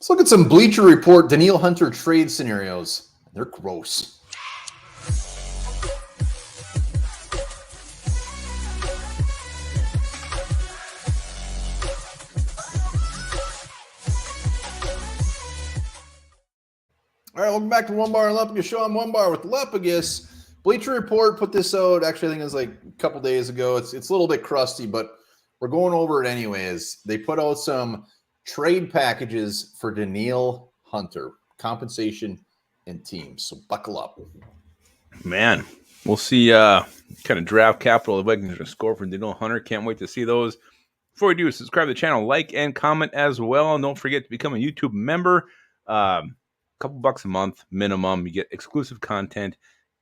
Let's look at some Bleacher Report Danielle Hunter trade scenarios. They're gross. All right, welcome back to Onebar and Lupagus show. I'm Onebar with Lupagus. Bleacher Report put this out. Actually, I think it was like a couple days ago. It's a little bit crusty, but we're going over it anyways. They put out some trade packages for Danielle Hunter, compensation and teams. So buckle up. Man, we'll see kind of draft capital the Vikings are going to score for Danielle Hunter. Can't wait to see those. Before we do, subscribe to the channel, like, and comment as well. And don't forget to become a YouTube member. Couple bucks a month minimum. You get exclusive content,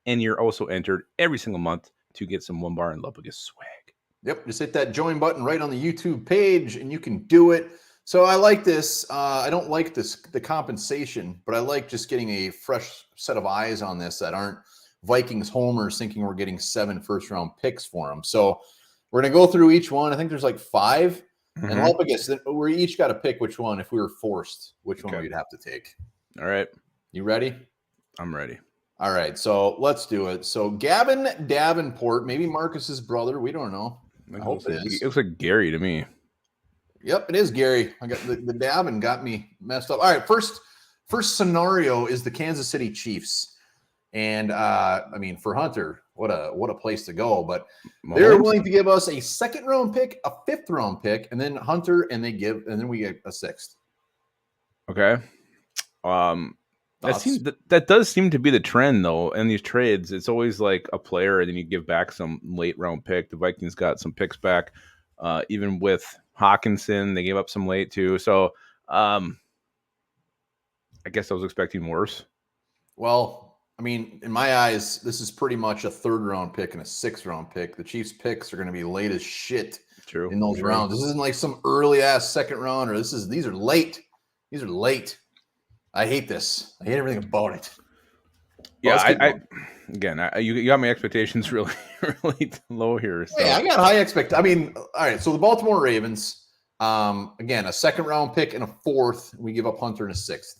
and you're also entered every single month to get some Onebar and Lupagus swag. Yep, just hit that join button right on the YouTube page, and you can do it. So I like this. I don't like the compensation, but I like just getting a fresh set of eyes on this that aren't Vikings homers thinking we're getting 7 first-round picks for them. So we're going to go through each one. I think there's like 5. Mm-hmm. And Lupagus, we each got to pick which one, if we were forced, which one we'd have to take. All right. You ready? I'm ready. All right. So let's do it. So Gavin Davenport, maybe Marcus's brother. We don't know. I hope it is. It looks like Gary to me. Yep, it is Gary. I got the Davin got me messed up. All right. First scenario is the Kansas City Chiefs. And I mean, for Hunter, what a place to go. But they're willing to give us a 2nd-round pick, a 5th-round pick, and then Hunter, and then we get a 6th. Okay. That does seem to be the trend though in these trades. It's always like a player, and then you give back some late round pick. The Vikings got some picks back, even with Hawkinson. They gave up some late too. So I guess I was expecting worse. Well, I mean, in my eyes, this is pretty much a 3rd-round pick and a 6th-round pick. The Chiefs' picks are going to be late as shit in those rounds. This isn't like some early ass 2nd round, or these are late. These are late. I hate this. I hate everything about it. Yeah, you got my expectations really, really low here. So. Yeah, I got high expectations. I mean, all right. So the Baltimore Ravens, again, a 2nd-round pick and a 4th. We give up Hunter and a 6th.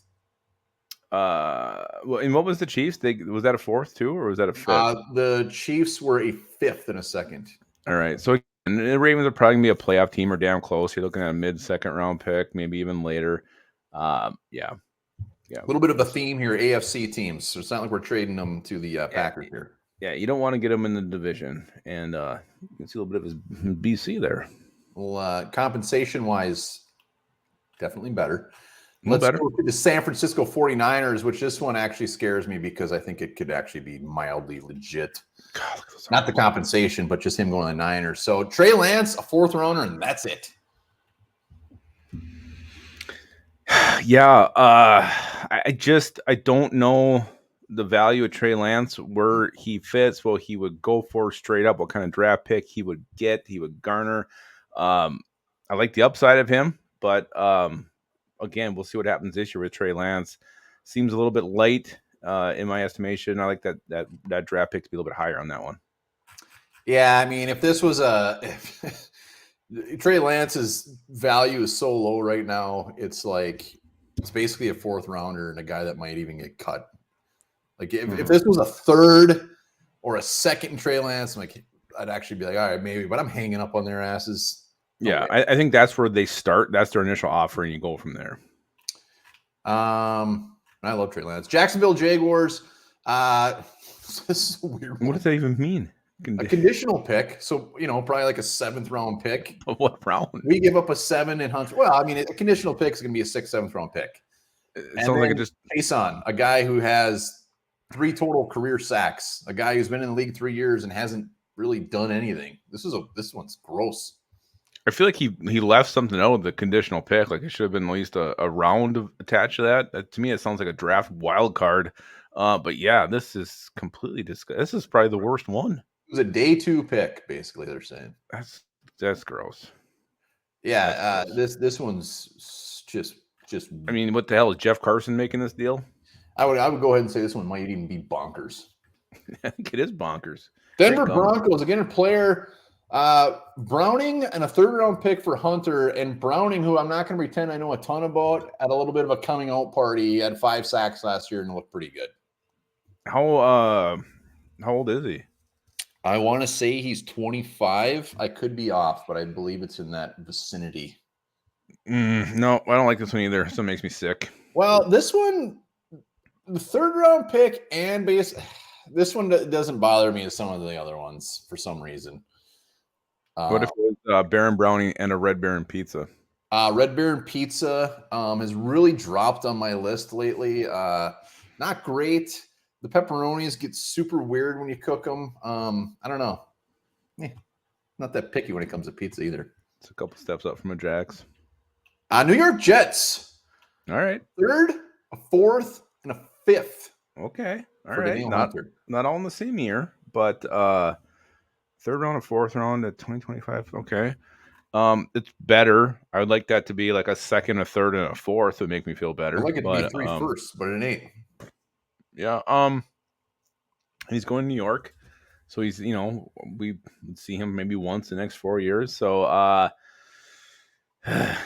Well, and what was the Chiefs? Was that a 4th too, or was that a 5th? The Chiefs were a 5th and a 2nd. All right. So the Ravens are probably gonna be a playoff team or damn close. You're looking at a mid-2nd-round pick, maybe even later. Yeah. A little bit of a theme here, AFC teams. So it's not like we're trading them to the Packers here. Yeah, you don't want to get them in the division. And you can see a little bit of his BC there. Well, compensation-wise, definitely better. Let's go to the San Francisco 49ers, which this one actually scares me because I think it could actually be mildly legit. God, not the compensation, but just him going to the Niners. So Trey Lance, a 4th-rounder, and that's it. Yeah, I don't know the value of Trey Lance, where he fits, what he would go for straight up, what kind of draft pick he would garner. I like the upside of him, but again, we'll see what happens this year with Trey Lance. Seems a little bit light in my estimation. I like that draft pick to be a little bit higher on that one. Yeah, I mean, if this was Trey Lance's value is so low right now. It's basically a 4th-rounder and a guy that might even get cut. Like if this was a 3rd or a 2nd in Trey Lance, I'd actually be like, all right, maybe. But I'm hanging up on their asses. Yeah, I think that's where they start. That's their initial offer, and you go from there. I love Trey Lance. Jacksonville Jaguars. This is a weird one. What does that even mean? A conditional pick, so probably like a 7th-round pick. What round? We give up a 7 in Hunter. Well, I mean, a conditional pick is going to be a 6th, 7th-round pick. It sounds like it just Jason, a guy who has 3 total career sacks, a guy who's been in the league 3 years and hasn't really done anything. This one's gross. I feel like he left something out of the conditional pick. Like it should have been at least a round attached to that. To me, it sounds like a draft wild card. But yeah, this is completely disgusting. This is probably the worst one. It was a day 2 pick, basically. They're saying that's gross. Yeah, this one's just. I mean, what the hell is Jeff Carson making this deal? I would go ahead and say this one might even be bonkers. I think it is bonkers. Denver Broncos, again, a player Browning and a third-round pick for Hunter, and Browning, who I'm not going to pretend I know a ton about, at a little bit of a coming out party. He had 5 sacks last year and looked pretty good. How old is he? I want to say he's 25. I could be off, but I believe it's in that vicinity. No, I don't like this one either. So it makes me sick. Well, this one, the third-round pick and this one doesn't bother me as some of the other ones for some reason. What if it was Baron Browning and a Red Baron pizza? Red Baron pizza has really dropped on my list lately. Not great. The pepperonis get super weird when you cook them. I don't know. Not that picky when it comes to pizza either. It's a couple steps up from a Jax. New York Jets. All right. 3rd, a 4th, and a 5th. Okay. All right. Not all in the same year, but 3rd round and 4th round at 2025. Okay. It's better. I would like that to be like a 2nd, a 3rd, and a 4th. Would make me feel better. I'd like it to be 3 firsts, but it ain't. Yeah. He's going to New York, so he's we see him maybe once the next 4 years. So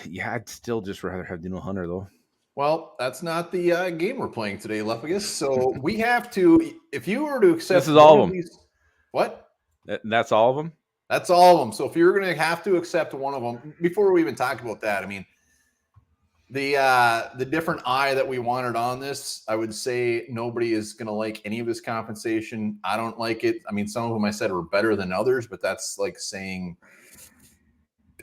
yeah, I'd still just rather have Danielle Hunter though. Well, that's not the game we're playing today, Lupagus. So we have to, if you were to accept, this is all of them. What? That's all of them. That's all of them. So if you're going to have to accept one of them, before we even talk about that, I mean, the different eye that we wanted on this, I would say nobody is going to like any of this compensation. I don't like it. I mean, some of them I said were better than others, but that's like saying,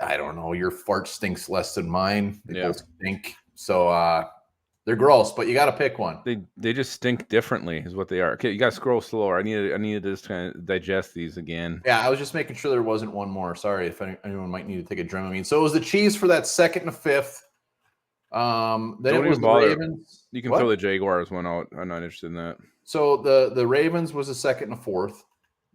I don't know, your fart stinks less than mine. They both stink. So they're gross, but you got to pick one. They just stink differently, is what they are. Okay, you got to scroll slower. I needed to just kind of digest these again. Yeah, I was just making sure there wasn't one more. Sorry if anyone might need to take a Dramamine. So it was the Chiefs for that 2nd and a 5th. Then it was the Ravens. You can throw the Jaguars one out. I'm not interested in that. So the Ravens was a 2nd and a 4th.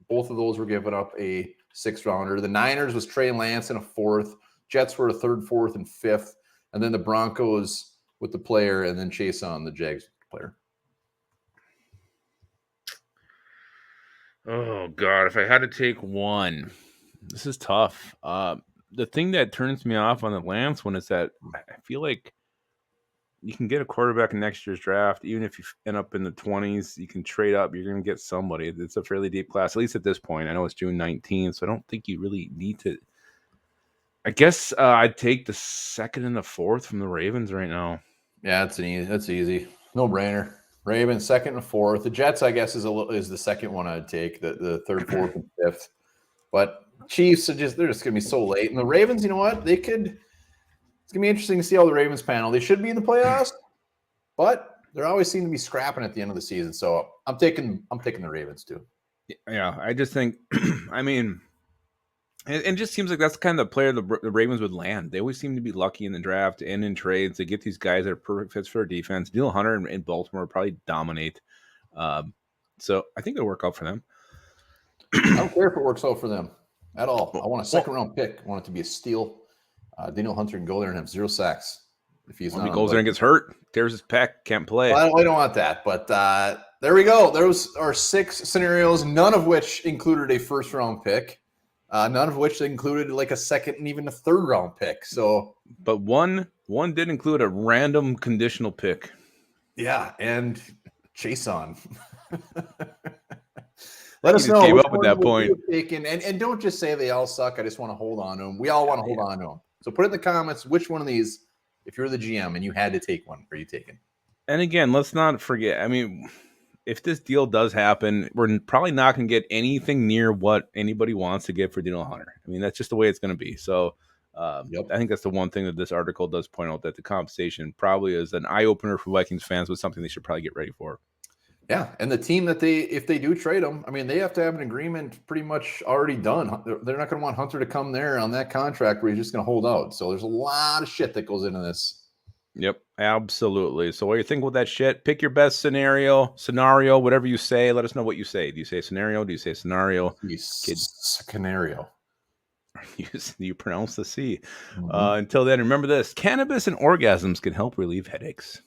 Both of those were giving up a 6th rounder. The Niners was Trey Lance in a 4th. Jets were a 3rd, 4th, and 5th. And then the Broncos with the player, and then Chase on the Jags player. Oh God, if I had to take one, this is tough. The thing that turns me off on the Lance one is that I feel like you can get a quarterback in next year's draft. Even if you end up in the 20s, you can trade up. You're going to get somebody. It's a fairly deep class, at least at this point. I know it's June 19th, so I don't think you really need to. I guess I'd take the 2nd and the 4th from the Ravens right now. Yeah, that's easy. No brainer. Ravens 2nd and 4th. The Jets, I guess, is the second one I'd take. The 3rd, 4th, and 5th. But Chiefs they're just going to be so late. And the Ravens, you know what? It's going to be interesting to see how the Ravens panel. They should be in the playoffs, but they always seem to be scrapping at the end of the season. So I'm taking the Ravens too. Yeah, I just think, I mean, it just seems like that's kind of the player the Ravens would land. They always seem to be lucky in the draft and in trades. They get these guys that are perfect fits for their defense. Danielle Hunter in Baltimore probably dominate. So I think it'll work out for them. I don't care if it works out for them at all. I want a 2nd round pick. I want it to be a steal. Danielle Hunter can go there and have 0 sacks. If he goes there and gets hurt, tears his pec, can't play. Well, I don't want that. But there we go. Those are 6 scenarios, none of which included a 1st round pick. None of which included like a 2nd and even a 3rd round pick. So, but one did include a random conditional pick. Yeah, and Chase on. Let us know. Gave up at that point. And don't just say they all suck. I just want to hold on to them. We all want to hold on to them. So put it in the comments which one of these, if you're the GM and you had to take one, are you taking? And again, let's not forget. I mean, if this deal does happen, we're probably not going to get anything near what anybody wants to get for Danielle Hunter. I mean, that's just the way it's going to be. So I think that's the one thing that this article does point out, that the compensation probably is an eye-opener for Vikings fans, but something they should probably get ready for. Yeah, and the team that if they do trade him, I mean, they have to have an agreement pretty much already done. They're not going to want Hunter to come there on that contract where he's just going to hold out. So there's a lot of shit that goes into this. Yep, absolutely. So what do you think with that shit? Pick your best scenario, whatever you say. Let us know what you say. Do you say scenario? Do you say scenario? Scenario. You pronounce the C. Until then, remember this: cannabis and orgasms can help relieve headaches.